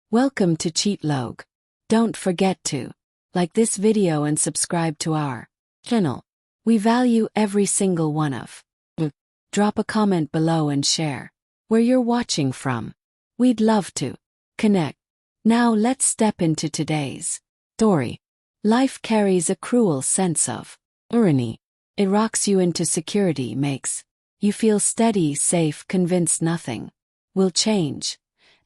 Welcome to Cheatlogue. Don't forget to like this video and subscribe to our channel. We value every single one of you. Drop a comment below and share where you're watching from. We'd love to connect. Now let's step into today's story. Life carries a cruel sense of irony. It rocks you into security, makes you feel steady, safe, convinced nothing will change.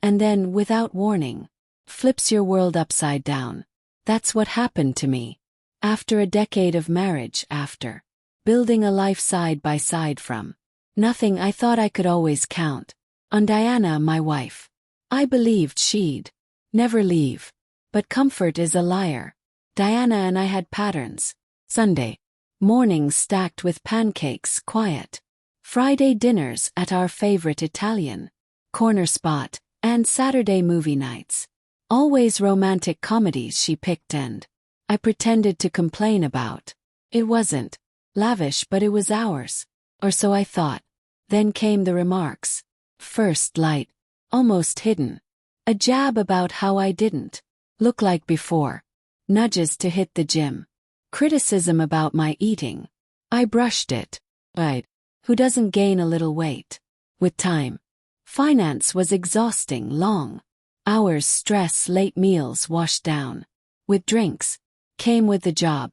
And then, without warning, flips your world upside down. That's what happened to me. After a decade of marriage, after building a life side by side from nothing, I thought I could always count on Diana, my wife. I believed she'd never leave. But comfort is a liar. Diana and I had patterns. Sunday mornings stacked with pancakes, quiet Friday dinners at our favorite Italian corner spot, and Saturday movie nights. Always romantic comedies she picked, and I pretended to complain about. It wasn't lavish, but it was ours. Or so I thought. Then came the remarks. First light, almost hidden. A jab about how I didn't look like before. Nudges to hit the gym. Criticism about my eating. I brushed it. Right. Who doesn't gain a little weight with time? Finance was exhausting, long hours, stress, late meals washed down with drinks. Came with the job.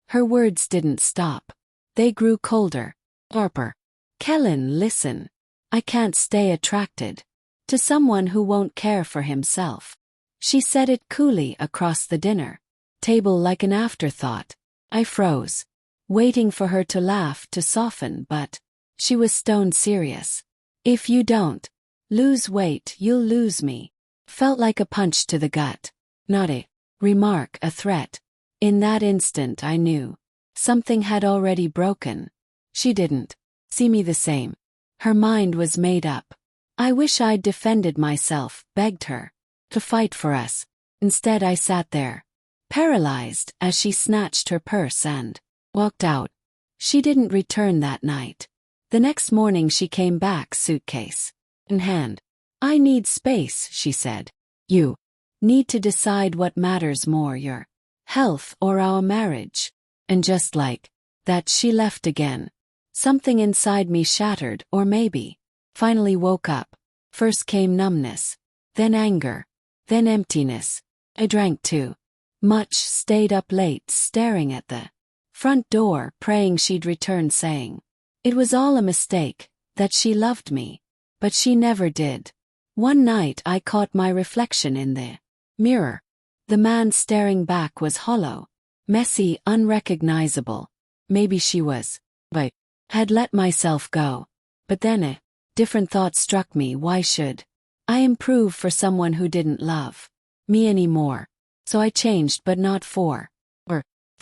Her words didn't stop. They grew colder. Harper. Kellen, listen. I can't stay attracted to someone who won't care for himself. She said it coolly across the dinner table like an afterthought. I froze, waiting for her to laugh, to soften, but she was stone serious. If you don't lose weight, you'll lose me. Felt like a punch to the gut. Not a remark, a threat. In that instant I knew something had already broken. She didn't see me the same. Her mind was made up. I wish I'd defended myself, begged her to fight for us. Instead I sat there, paralyzed, as she snatched her purse and walked out. She didn't return that night. The next morning she came back, suitcase in hand. I need space, she said. You need to decide what matters more, your health or our marriage. And just like that, she left again. Something inside me shattered, or maybe finally woke up. First came numbness, then anger, then emptiness. I drank too much, stayed up late, staring at the front door, praying she'd return, saying it was all a mistake, that she loved me. But she never did. One night I caught my reflection in the mirror. The man staring back was hollow, messy, unrecognizable. Maybe she was, but had let myself go. But then a different thought struck me. Why should I improve for someone who didn't love me anymore? So I changed, but not for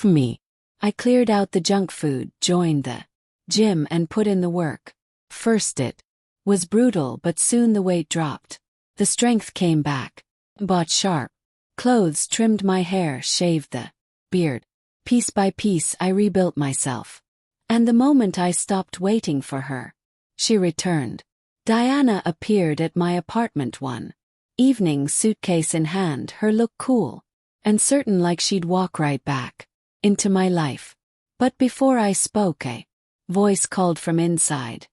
me. I cleared out the junk food, joined the gym, and put in the work. First it was brutal, but soon the weight dropped. The strength came back. Bought sharp clothes, trimmed my hair, shaved the beard. Piece by piece I rebuilt myself. And the moment I stopped waiting for her, she returned. Diana appeared at my apartment one evening, suitcase in hand, her look cool and certain, like she'd walk right back into my life. But before I spoke, a voice called from inside.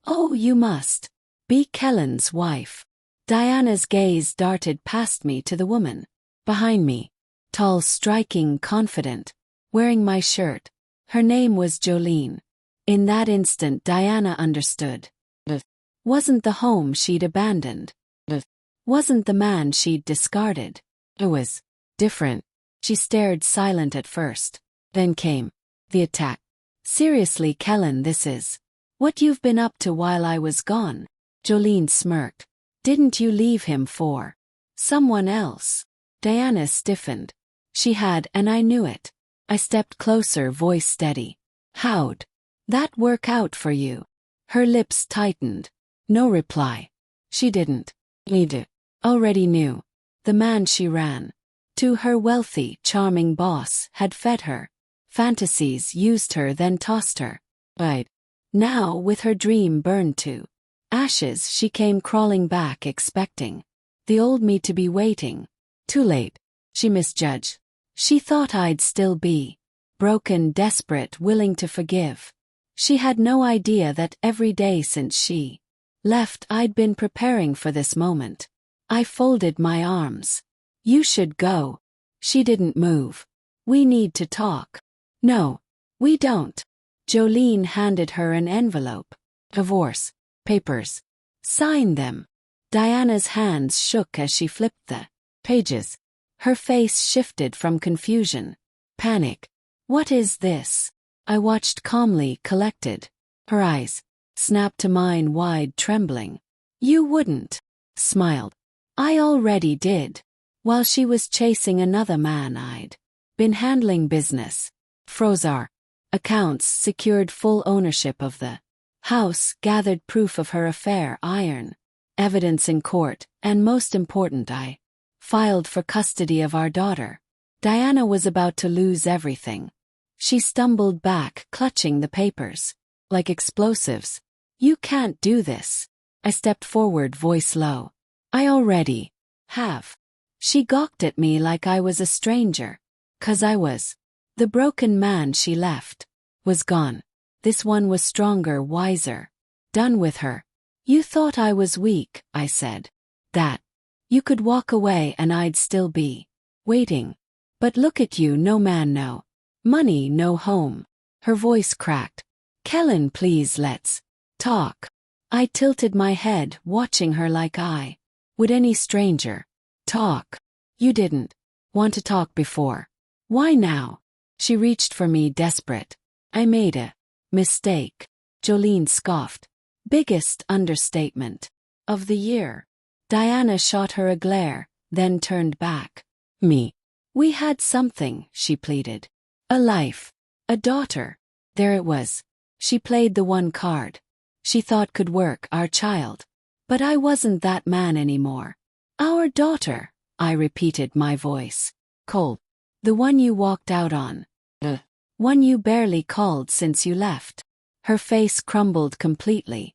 Oh, you must be Kellen's wife. Diana's gaze darted past me to the woman behind me. Tall, striking, confident, wearing my shirt. Her name was Jolene. In that instant Diana understood. It wasn't the home she'd abandoned. It wasn't the man she'd discarded. It was different. She stared, silent at first. Then came the attack. Seriously, Kellen, this is what you've been up to while I was gone? Jolene smirked. Didn't you leave him for someone else? Diana stiffened. She had, and I knew it. I stepped closer, voice steady. How'd that work out for you? Her lips tightened. No reply. She didn't need to. Already knew. The man she ran to, her wealthy, charming boss, had fed her fantasies, used her, then tossed her. Right now, with her dream burned to ashes, she came crawling back, expecting The old me to be waiting. Too late. She misjudged. She thought I'd still be broken, desperate, willing to forgive. She had no idea that every day since she left I'd been preparing for this moment. I folded my arms. You should go. She didn't move. We need to talk. No, we don't. Jolene handed her an envelope. Divorce papers. Sign them. Diana's hands shook as she flipped the pages. Her face shifted from confusion. Panic. What is this? I watched calmly, collected. Her eyes snapped to mine, wide, trembling. You wouldn't. Smiled. I already did. While she was chasing another man, I'd been handling business. Froze our accounts, secured full ownership of the house, gathered proof of her affair, iron evidence in court, and most important, I filed for custody of our daughter. Diana was about to lose everything. She stumbled back, clutching the papers like explosives. You can't do this. I stepped forward, voice low. I already have. She gawked at me like I was a stranger. 'Cause I was. The broken man she left was gone. This one was stronger, wiser. Done with her. You thought I was weak, I said. That you could walk away and I'd still be waiting. But look at you, no man, no money, no home. Her voice cracked. Kellen, please, let's talk. I tilted my head, watching her like I would any stranger. Talk. You didn't want to talk before. Why now? She reached for me, desperate. I made a mistake. Jolene scoffed. Biggest understatement of the year. Diana shot her a glare, then turned back. Me. We had something, she pleaded. A life. A daughter. There it was. She played the one card she thought could work, our child. But I wasn't that man anymore. Our daughter, I repeated, my voice cold. The one you walked out on. The one you barely called since you left. Her face crumbled completely.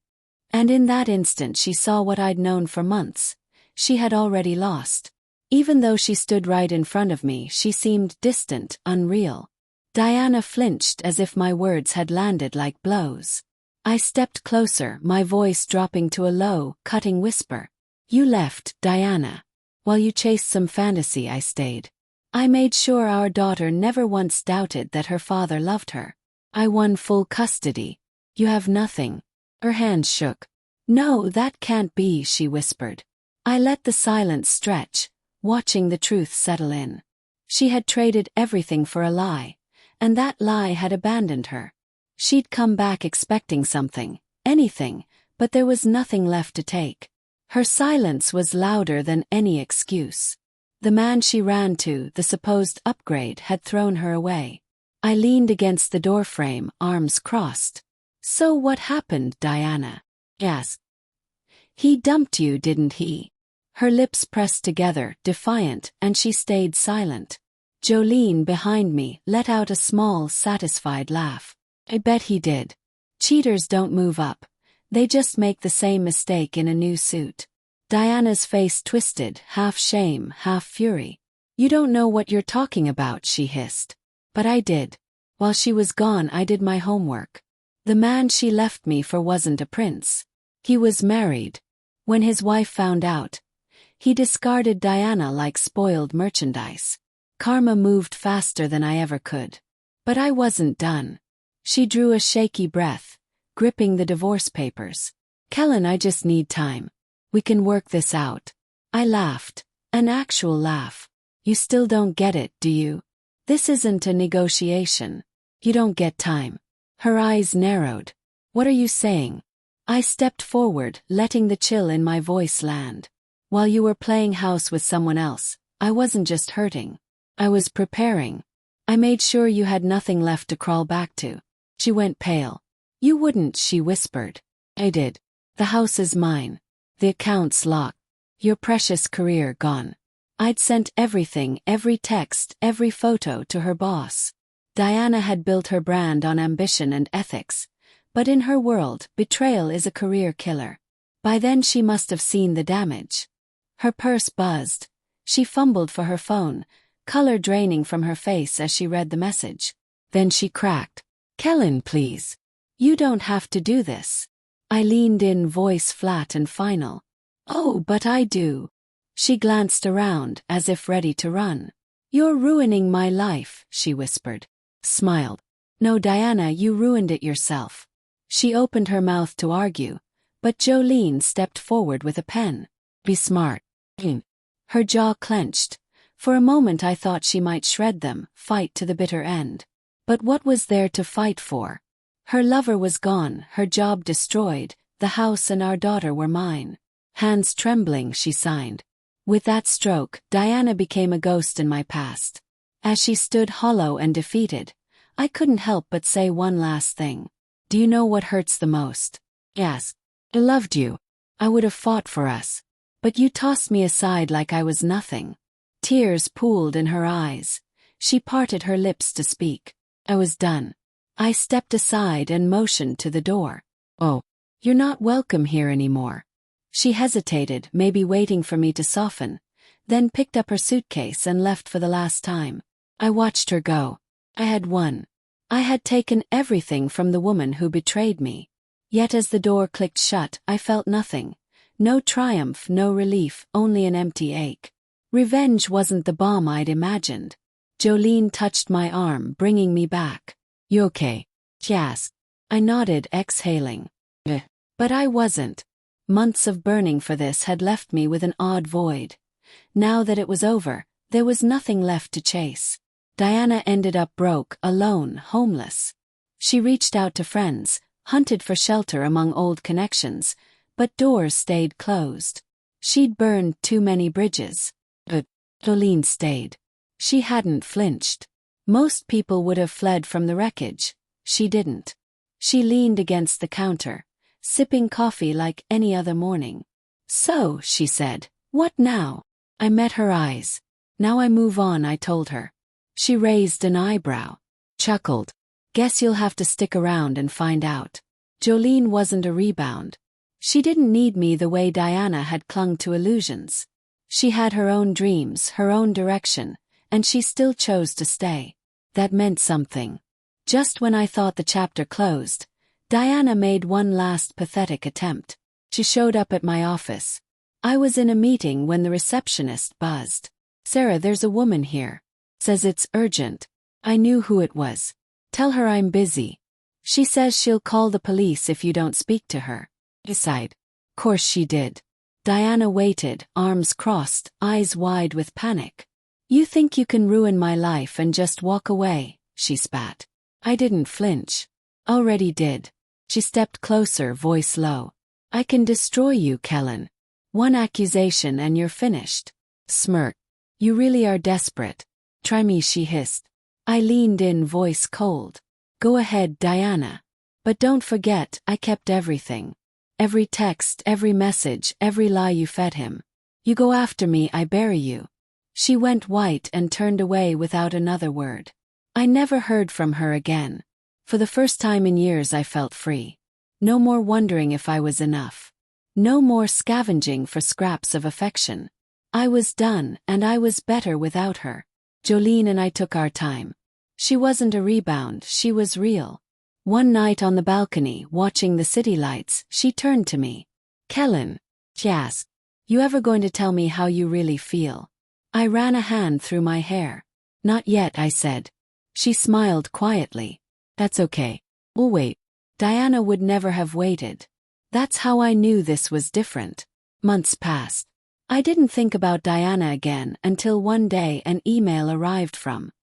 And in that instant she saw what I'd known for months. She had already lost. Even though she stood right in front of me, she seemed distant, unreal. Diana flinched as if my words had landed like blows. I stepped closer, my voice dropping to a low, cutting whisper. You left, Diana. While you chased some fantasy, I stayed. I made sure our daughter never once doubted that her father loved her. I won full custody. You have nothing. Her hands shook. No, that can't be, she whispered. I let the silence stretch, watching the truth settle in. She had traded everything for a lie, and that lie had abandoned her. She'd come back expecting something, anything, but there was nothing left to take. Her silence was louder than any excuse. The man she ran to, the supposed upgrade, had thrown her away. I leaned against the doorframe, arms crossed. So what happened, Diana? Asked. He dumped you, didn't he? Her lips pressed together, defiant, and she stayed silent. Jolene, behind me, let out a small, satisfied laugh. I bet he did. Cheaters don't move up. They just make the same mistake in a new suit. Diana's face twisted, half shame, half fury. You don't know what you're talking about, she hissed. But I did. While she was gone, I did my homework. The man she left me for wasn't a prince. He was married. When his wife found out, he discarded Diana like spoiled merchandise. Karma moved faster than I ever could. But I wasn't done. She drew a shaky breath, gripping the divorce papers. Kellen, I just need time. We can work this out. I laughed. An actual laugh. You still don't get it, do you? This isn't a negotiation. You don't get time. Her eyes narrowed. What are you saying? I stepped forward, letting the chill in my voice land. While you were playing house with someone else, I wasn't just hurting. I was preparing. I made sure you had nothing left to crawl back to. She went pale. You wouldn't, she whispered. I did. The house is mine. The account's locked. Your precious career gone. I'd sent everything, every text, every photo to her boss. Diana had built her brand on ambition and ethics. But in her world, betrayal is a career killer. By then she must have seen the damage. Her purse buzzed. She fumbled for her phone, color draining from her face as she read the message. Then she cracked. "Kellen, please. You don't have to do this." I leaned in, voice flat and final. "Oh, but I do." She glanced around, as if ready to run. "You're ruining my life," she whispered. Smiled. "No, Diana, you ruined it yourself." She opened her mouth to argue, but Jolene stepped forward with a pen. "Be smart." Her jaw clenched. For a moment I thought she might shred them, fight to the bitter end. But what was there to fight for? Her lover was gone, her job destroyed, the house and our daughter were mine. Hands trembling, she signed. With that stroke, Diana became a ghost in my past. As she stood hollow and defeated, I couldn't help but say one last thing. "Do you know what hurts the most?" "Yes. I loved you. I would have fought for us. But you tossed me aside like I was nothing." Tears pooled in her eyes. She parted her lips to speak. I was done. I stepped aside and motioned to the door. "Oh, you're not welcome here anymore." She hesitated, maybe waiting for me to soften, then picked up her suitcase and left for the last time. I watched her go. I had won. I had taken everything from the woman who betrayed me. Yet as the door clicked shut, I felt nothing. No triumph, no relief, only an empty ache. Revenge wasn't the bomb I'd imagined. Jolene touched my arm, bringing me back. "You okay?" she asked. I nodded, exhaling. But I wasn't. Months of burning for this had left me with an odd void. Now that it was over, there was nothing left to chase. Diana ended up broke, alone, homeless. She reached out to friends, hunted for shelter among old connections, but doors stayed closed. She'd burned too many bridges. But Jolene stayed. She hadn't flinched. Most people would have fled from the wreckage. She didn't. She leaned against the counter, sipping coffee like any other morning. "So," she said, "what now?" I met her eyes. "Now I move on," I told her. She raised an eyebrow. Chuckled. "Guess you'll have to stick around and find out." Jolene wasn't a rebound. She didn't need me the way Diana had clung to illusions. She had her own dreams, her own direction, and she still chose to stay. That meant something. Just when I thought the chapter closed, Diana made one last pathetic attempt. She showed up at my office. I was in a meeting when the receptionist buzzed. "Sarah, there's a woman here. Says it's urgent." I knew who it was. "Tell her I'm busy. She says she'll call the police if you don't speak to her." I sighed. Course she did. Diana waited, arms crossed, eyes wide with panic. "You think you can ruin my life and just walk away?" she spat. I didn't flinch. "Already did." She stepped closer, voice low. "I can destroy you, Kellen. One accusation and you're finished." Smirk. "You really are desperate. Try me," she hissed. I leaned in, voice cold. "Go ahead, Diana. But don't forget, I kept everything. Every text, every message, every lie you fed him. You go after me, I bury you." She went white and turned away without another word. I never heard from her again. For the first time in years I felt free. No more wondering if I was enough. No more scavenging for scraps of affection. I was done, and I was better without her. Jolene and I took our time. She wasn't a rebound, she was real. One night on the balcony, watching the city lights, she turned to me. "Kellen," she asked, "you ever going to tell me how you really feel?" I ran a hand through my hair. "Not yet," I said. She smiled quietly. "That's okay. We'll wait." Diana would never have waited. That's how I knew this was different. Months passed. I didn't think about Diana again until one day an email arrived from